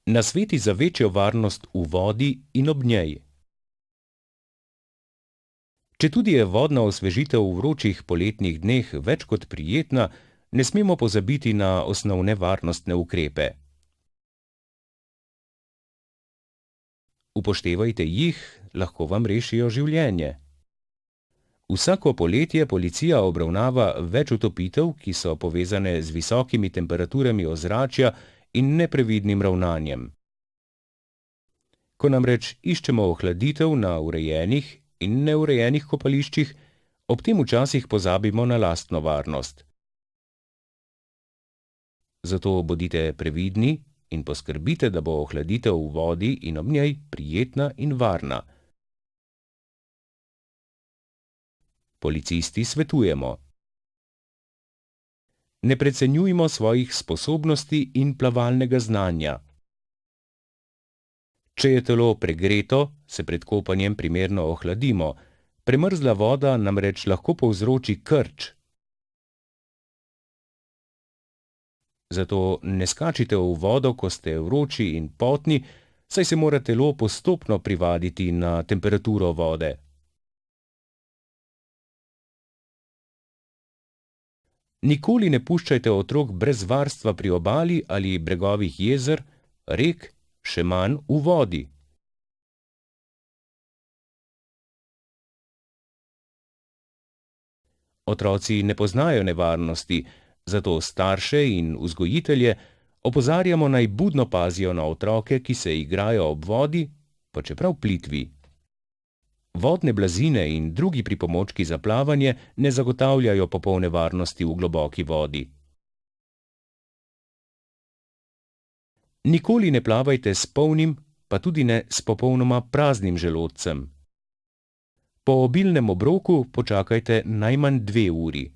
Nasveti za večjo varnost v vodi in ob njej. Četudi je vodna osvežitev v vročih poletnih dneh več kot prijetna, ne smemo pozabiti na osnovne varnostne ukrepe. Upoštevajte jih, lahko vam rešijo življenje. Vsako poletje policija obravnava več utopitev, ki so povezane z visokimi temperaturami ozračja in neprevidnim ravnanjem. Ko namreč iščemo ohladitev na urejenih in neurejenih kopališčih, ob tem včasih pozabimo na lastno varnost. Zato bodite previdni in poskrbite, da bo ohladitev v vodi in ob njej prijetna in varna. Policisti svetujemo: ne precenjujmo svojih sposobnosti in plavalnega znanja. Če je telo pregreto, se pred kopanjem primerno ohladimo. Premrzla voda namreč lahko povzroči krč. Zato ne skačite v vodo, ko ste vroči in potni, saj se mora telo postopno privaditi na temperaturo vode. Nikoli ne puščajte otrok brez varstva pri obali ali bregovih jezer, rek, še manj v vodi. Otroci ne poznajo nevarnosti, zato starše in vzgojitelje opozarjamo, naj budno pazijo na otroke, ki se igrajo ob vodi, pa čeprav plitvi. Vodne blazine in drugi pripomočki za plavanje ne zagotavljajo popolne varnosti v globoki vodi. Nikoli ne plavajte s polnim, pa tudi ne s popolnoma praznim želodcem. Po obilnem obroku počakajte najmanj 2 uri.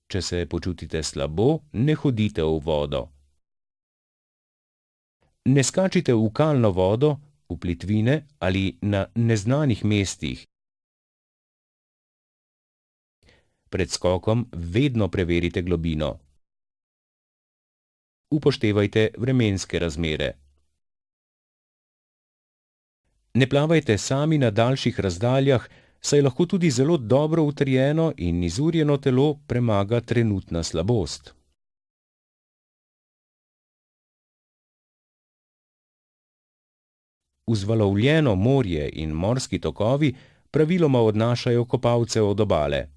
Če se počutite slabo, ne hodite v vodo. Ne skačite v kalno vodo, v plitvine ali na neznanih mestih. Pred skokom vedno preverite globino. Upoštevajte vremenske razmere. Ne plavajte sami na daljših razdaljah, saj lahko tudi zelo dobro utrjeno in izurjeno telo premaga trenutna slabost. Vzvalovljeno morje in morski tokovi praviloma odnašajo kopalce od obale.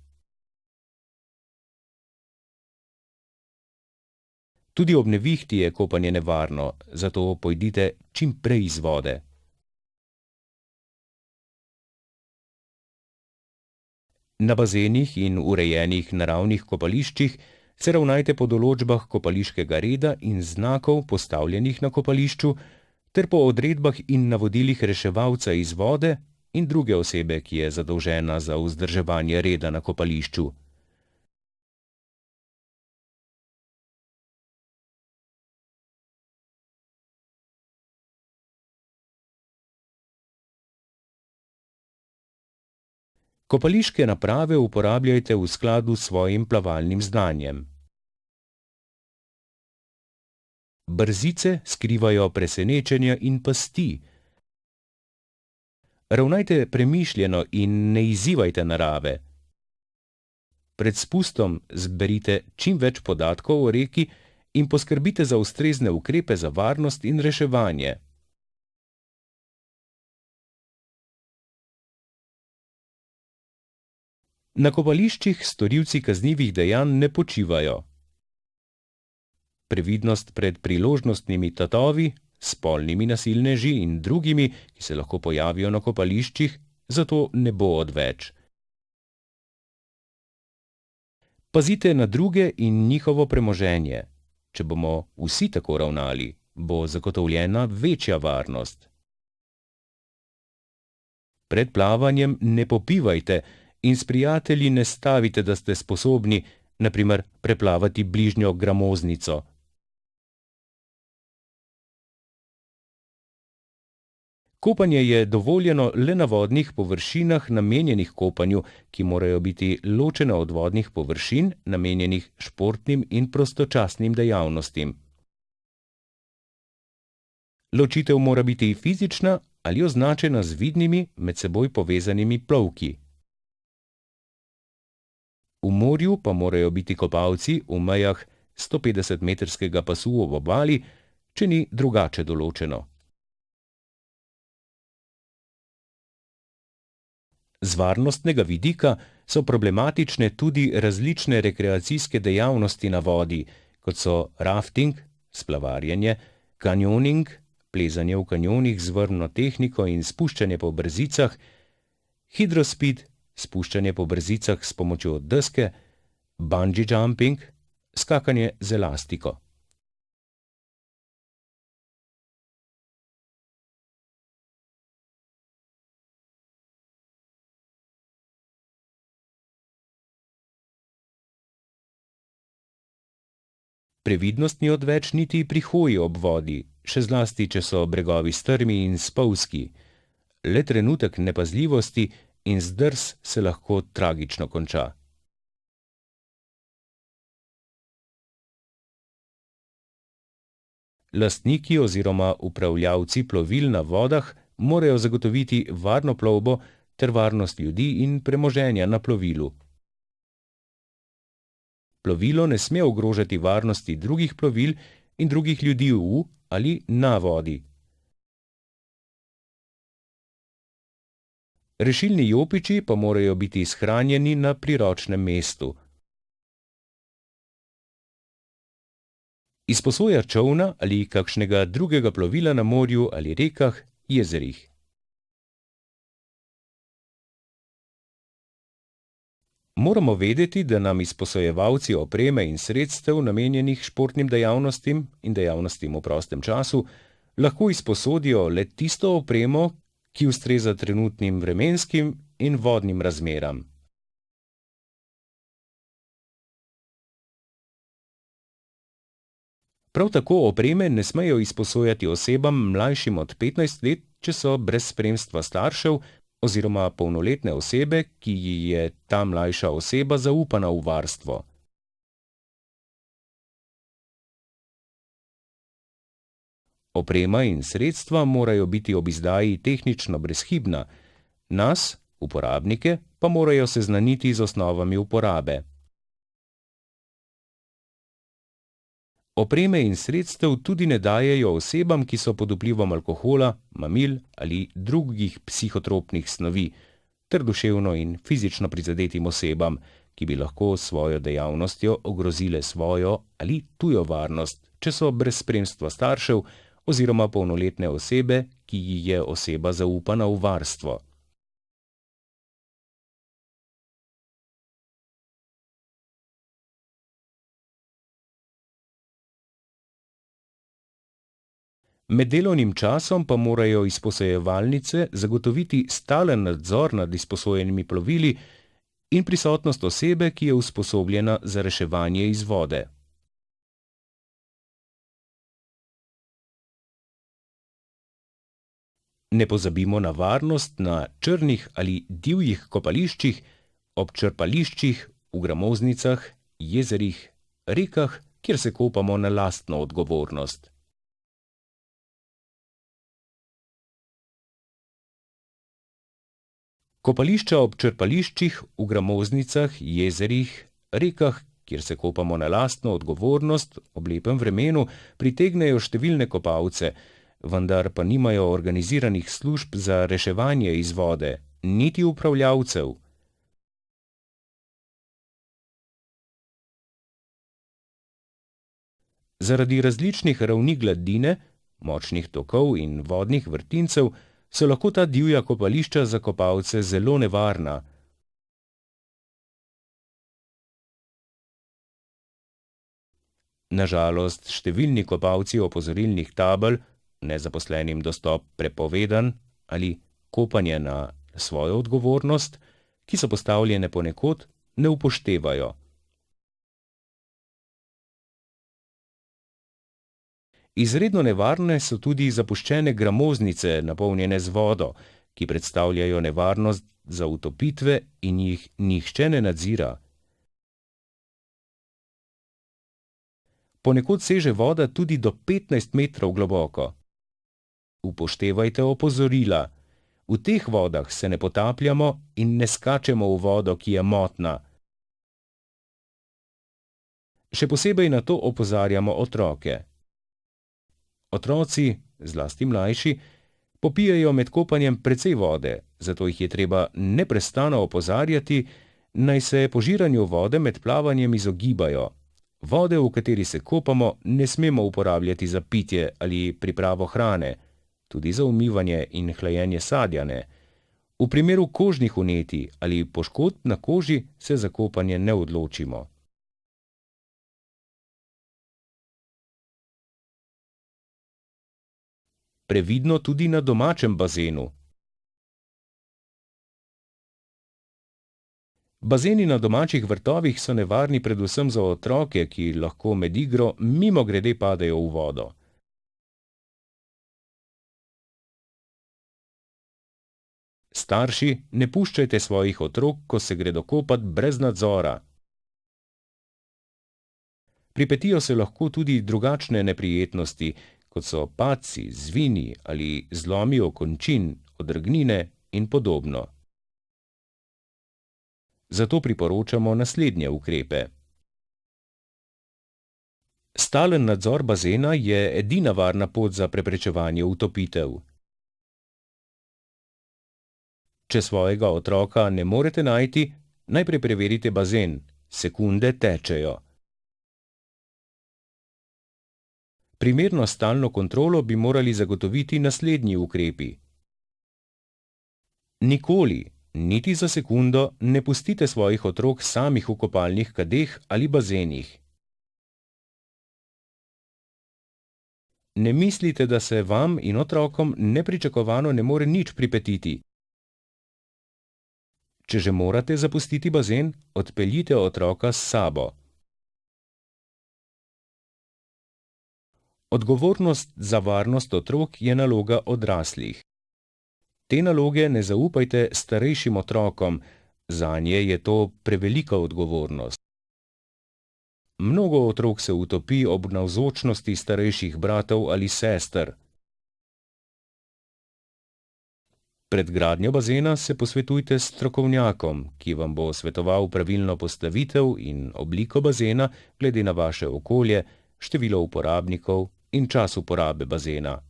Tudi ob nevihti je kopanje nevarno, zato pojdite čim prej iz vode. Na bazenih in urejenih naravnih kopališčih se ravnajte po določbah kopališkega reda in znakov, postavljenih na kopališču, ter po odredbah in navodilih reševalca iz vode in druge osebe, ki je zadolžena za vzdrževanje reda na kopališču. Kopališke naprave uporabljajte v skladu s svojim plavalnim znanjem. Brzice skrivajo presenečenja in pasti. Ravnajte premišljeno in ne izzivajte narave. Pred spustom zberite čim več podatkov o reki in poskrbite za ustrezne ukrepe za varnost in reševanje. Na kopališčih storilci kaznivih dejanj ne počivajo. Previdnost pred priložnostnimi tatovi, spolnimi nasilneži in drugimi, ki se lahko pojavijo na kopališčih, zato ne bo odveč. Pazite na druge in njihovo premoženje. Če bomo vsi tako ravnali, bo zagotovljena večja varnost. Pred plavanjem ne popivajte in s prijatelji ne stavite, da ste sposobni, na primer, preplavati bližnjo gramoznico. Kopanje je dovoljeno le na vodnih površinah, namenjenih kopanju, ki morajo biti ločene od vodnih površin, namenjenih športnim in prostočasnim dejavnostim. Ločitev mora biti fizična ali označena z vidnimi, med seboj povezanimi plovki. V morju pa morajo biti kopalci v mejah 150-metrskega pasu ob obali, če ni drugače določeno. Z varnostnega vidika so problematične tudi različne rekreacijske dejavnosti na vodi, kot so rafting, splavarjenje, kanjoning, plezanje v kanjonih z vrvno tehniko in spuščanje po brzicah, hidrospid, spuščanje po brzicah s pomočjo deske, bungee jumping, skakanje z elastiko. Previdnost ni odveč niti pri hoji ob vodi, še zlasti, če so bregovi strmi in spolzki. Le trenutek nepazljivosti in zdrs se lahko tragično konča. Lastniki oziroma upravljavci plovil na vodah morajo zagotoviti varno plovbo ter varnost ljudi in premoženja na plovilu. Plovilo ne sme ogrožati varnosti drugih plovil in drugih ljudi v ali na vodi. Rešilni jopiči pa morajo biti shranjeni na priročnem mestu. Izposoja čolna ali kakšnega drugega plovila na morju ali rekah, jezerih. Moramo vedeti, da nam izposojevalci opreme in sredstev, namenjenih športnim dejavnostim in dejavnostim v prostem času, lahko izposodijo le tisto opremo, ki ustreza trenutnim vremenskim in vodnim razmeram. Prav tako opreme ne smejo izposojati osebam mlajšim od 15 let, če so brez spremstva staršev oziroma polnoletne osebe, ki ji je ta mlajša oseba zaupana v varstvo. Oprema in sredstva morajo biti ob izdaji tehnično brezhibna, nas, uporabnike, pa morajo seznaniti z osnovami uporabe. Opreme in sredstev tudi ne dajejo osebam, ki so pod vplivom alkohola, mamil ali drugih psihotropnih snovi, ter duševno in fizično prizadetim osebam, ki bi lahko s svojo dejavnostjo ogrozile svojo ali tujo varnost, če so brez spremstva staršev oziroma polnoletne osebe, ki ji je oseba zaupana v varstvo. Med delovnim časom pa morajo izposojevalnice zagotoviti stalen nadzor nad izposojenimi plovili in prisotnost osebe, ki je usposobljena za reševanje iz vode. Ne pozabimo na varnost na črnih ali divjih kopališčih, ob črpališčih, v gramoznicah, jezerih, rekah, kjer se kopamo na lastno odgovornost. Kopališča ob črpališčih, v gramoznicah, jezerih, rekah, kjer se kopamo na lastno odgovornost, ob lepem vremenu pritegnejo številne kopalce, vendar pa nimajo organiziranih služb za reševanje iz vode, niti upravljavcev. Zaradi različnih ravni gladine, močnih tokov in vodnih vrtincev so lahko ta divja kopališča za kopalce zelo nevarna. Na žalost, številni kopalci opozorilnih tabel, nezaposlenim dostop prepovedan ali kopanje na svojo odgovornost, ki so postavljene ponekod, ne upoštevajo. Izredno nevarne so tudi zapuščene gramoznice, napolnjene z vodo, ki predstavljajo nevarnost za utopitve in jih nihče ne nadzira. Ponekod seže voda tudi do 15 metrov globoko. Upoštevajte opozorila. V teh vodah se ne potapljamo in ne skačemo v vodo, ki je motna. Še posebej na to opozarjamo otroke. Otroci, zlasti mlajši, popijejo med kopanjem precej vode, zato jih je treba neprestano opozarjati, naj se požiranju vode med plavanjem izogibajo. Vode, v kateri se kopamo, ne smemo uporabljati za pitje ali pripravo hrane, tudi za umivanje in hlajenje sadja ne. V primeru kožnih vnetij ali poškodb na koži se za kopanje ne odločimo. Previdno tudi na domačem bazenu. Bazeni na domačih vrtovih so nevarni predvsem za otroke, ki lahko med igro mimogrede padejo v vodo. Starši, ne puščajte svojih otrok, ko se gredo kopat brez nadzora. Pripetijo se lahko tudi drugačne neprijetnosti, kot so padci, zvini ali zlomi okončin, odrgnine in podobno. Zato priporočamo naslednje ukrepe. Stalen nadzor bazena je edina varna pot za preprečevanje utopitev. Če svojega otroka ne morete najti, najprej preverite bazen. Sekunde tečejo. Primerno stalno kontrolo bi morali zagotoviti naslednji ukrepi. Nikoli, niti za sekundo, ne pustite svojih otrok samih v kopalnih kadeh ali bazenih. Ne mislite, da se vam in otrokom nepričakovano ne more nič pripetiti. Če že morate zapustiti bazen, odpeljite otroka s sabo. Odgovornost za varnost otrok je naloga odraslih. Te naloge ne zaupajte starejšim otrokom, zanje je to prevelika odgovornost. Mnogo otrok se utopi ob navzočnosti starejših bratov ali sester. Pred gradnjo bazena se posvetujte s strokovnjakom, ki vam bo svetoval pravilno postavitev in obliko bazena glede na vaše okolje, število uporabnikov in čas uporabe bazena.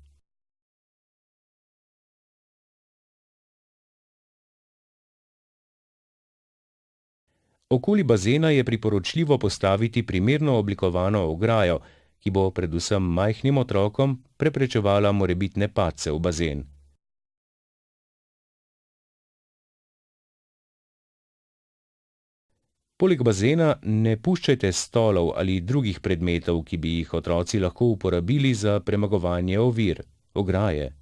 Okoli bazena je priporočljivo postaviti primerno oblikovano ograjo, ki bo predvsem majhnim otrokom preprečevala morebitne padce v bazen. Poleg bazena ne puščajte stolov ali drugih predmetov, ki bi jih otroci lahko uporabili za premagovanje ovir, ograje.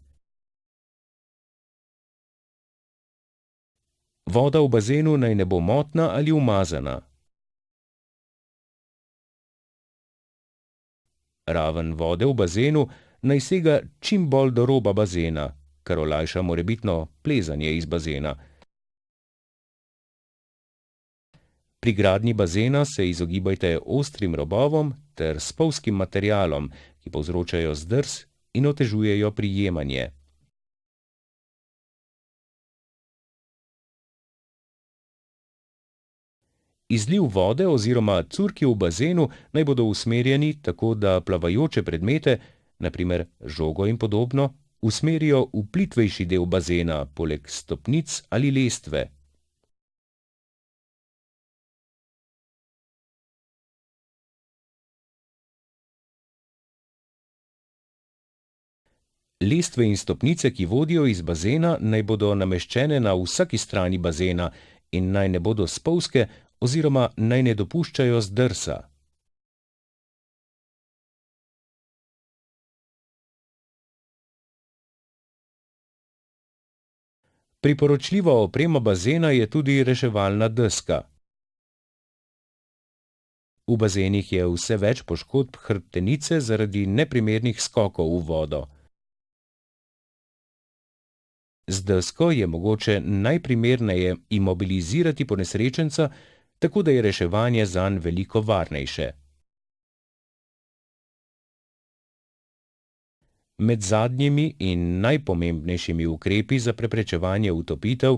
Voda v bazenu naj ne bo motna ali umazana. Raven vode v bazenu naj sega čim bolj do roba bazena, kar olajša morebitno plezanje iz bazena. Pri gradnji bazena se izogibajte ostrim robovom ter spolzkim materialom, ki povzročajo zdrs in otežujejo prijemanje. Izliv vode oziroma curki v bazenu naj bodo usmerjeni tako, da plavajoče predmete, na primer žogo in podobno, usmerijo v plitvejši del bazena, poleg stopnic ali lestve. Lestve in stopnice, ki vodijo iz bazena, naj bodo nameščene na vsaki strani bazena in naj ne bodo spolzke oziroma naj ne dopuščajo zdrsa. Priporočljiva oprema bazena je tudi reševalna deska. V bazenih je vse več poškodb hrbtenice zaradi neprimernih skokov v vodo. Z desko je mogoče najprimerneje imobilizirati ponesrečenca, tako da je reševanje zanj veliko varnejše. Med zadnjimi in najpomembnejšimi ukrepi za preprečevanje utopitev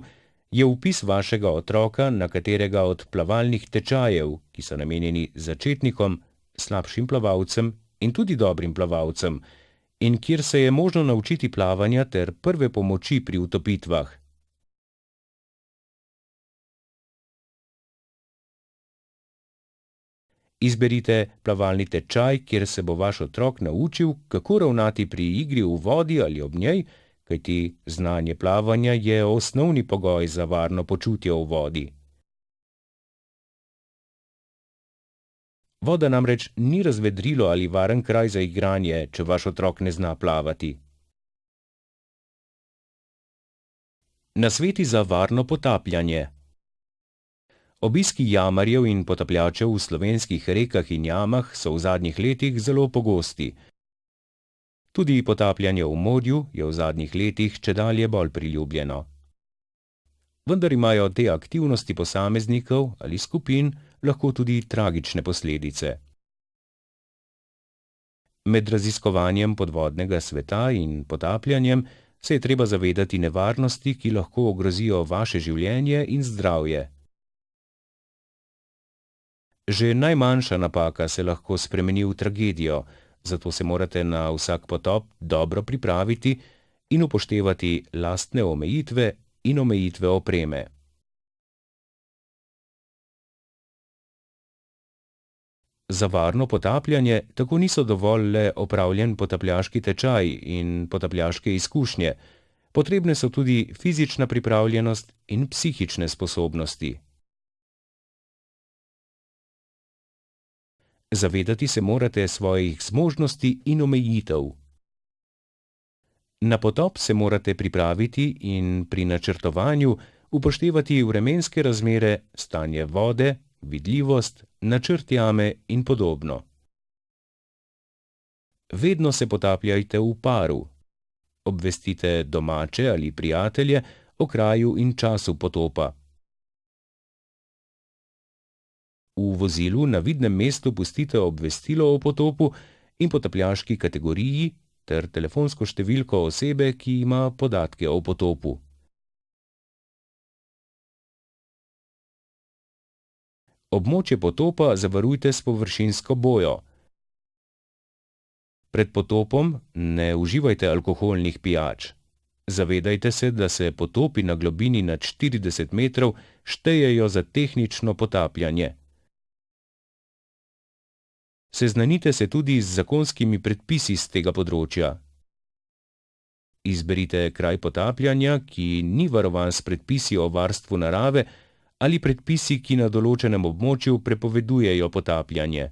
je vpis vašega otroka na katerega od plavalnih tečajev, ki so namenjeni začetnikom, slabšim plavalcem in tudi dobrim plavalcem, in kjer se je možno naučiti plavanja ter prve pomoči pri utopitvah. Izberite plavalni tečaj, kjer se bo vaš otrok naučil, kako ravnati pri igri v vodi ali ob njej, kajti znanje plavanja je osnovni pogoj za varno počutje v vodi. Voda namreč ni razvedrilo ali varen kraj za igranje, če vaš otrok ne zna plavati. Nasveti za varno potapljanje. Obiski jamarjev in potapljačev v slovenskih rekah in jamah so v zadnjih letih zelo pogosti. Tudi potapljanje v morju je v zadnjih letih čedalje bolj priljubljeno. Vendar imajo te aktivnosti posameznikov ali skupin lahko tudi tragične posledice. Med raziskovanjem podvodnega sveta in potapljanjem se je treba zavedati nevarnosti, ki lahko ogrozijo vaše življenje in zdravje. Že najmanjša napaka se lahko spremeni v tragedijo, zato se morate na vsak potop dobro pripraviti in upoštevati lastne omejitve in omejitve opreme. Za varno potapljanje tako niso dovolj le opravljen potapljaški tečaj in potapljaške izkušnje, potrebne so tudi fizična pripravljenost in psihične sposobnosti. Zavedati se morate svojih zmožnosti in omejitev. Na potop se morate pripraviti in pri načrtovanju upoštevati vremenske razmere, stanje vode, vidljivost, načrt jame in podobno. Vedno se potapljajte v paru. Obvestite domače ali prijatelje o kraju in času potopa. V vozilu na vidnem mestu pustite obvestilo o potopu in potapljaški kategoriji ter telefonsko številko osebe, ki ima podatke o potopu. Območje potopa zavarujte s površinsko bojo. Pred potopom ne uživajte alkoholnih pijač. Zavedajte se, da se potopi na globini nad 40 metrov štejejo za tehnično potapljanje. Seznanite se tudi z zakonskimi predpisi z tega področja. Izberite kraj potapljanja, ki ni varovan s predpisi o varstvu narave ali predpisi, ki na določenem območju prepovedujejo potapljanje.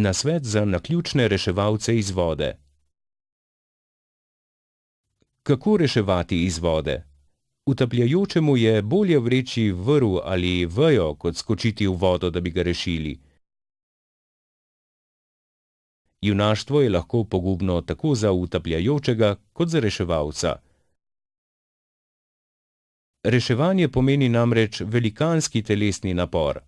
Nasvet za naključne reševalce iz vode. Kako reševati iz vode? Utapljajočemu je bolje vreči vrv ali vejo, kot skočiti v vodo, da bi ga rešili. Junaštvo je lahko pogubno tako za utapljajočega kot za reševalca. Reševanje pomeni namreč velikanski telesni napor.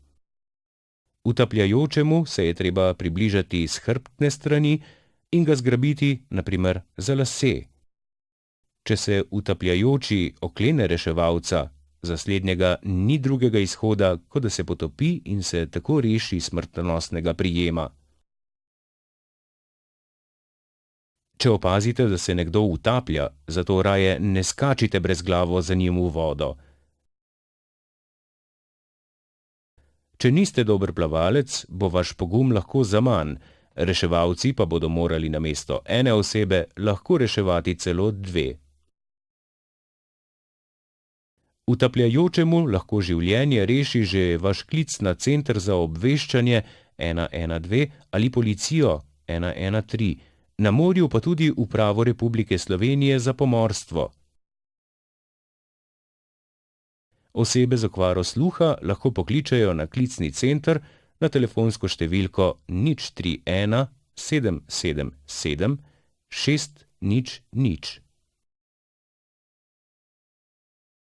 Utapljajočemu se je treba približati s hrbtne strani in ga zgrabiti, na primer, za lase. Če se utapljajoči oklene reševalca, za slednjega ni drugega izhoda, kot da se potopi in se tako reši smrtonosnega prijema. Če opazite, da se nekdo utaplja, zato raje ne skačite brezglavo za njim v vodo. Če niste dober plavalec, bo vaš pogum lahko zaman, reševalci pa bodo morali namesto ene osebe lahko reševati celo 2. Utapljajočemu lahko življenje reši že vaš klic na center za obveščanje 112 ali policijo 113, na morju pa tudi Upravo Republike Slovenije za pomorstvo. Osebe z okvaro sluha lahko pokličejo na klicni center na telefonsko številko 031 777 600.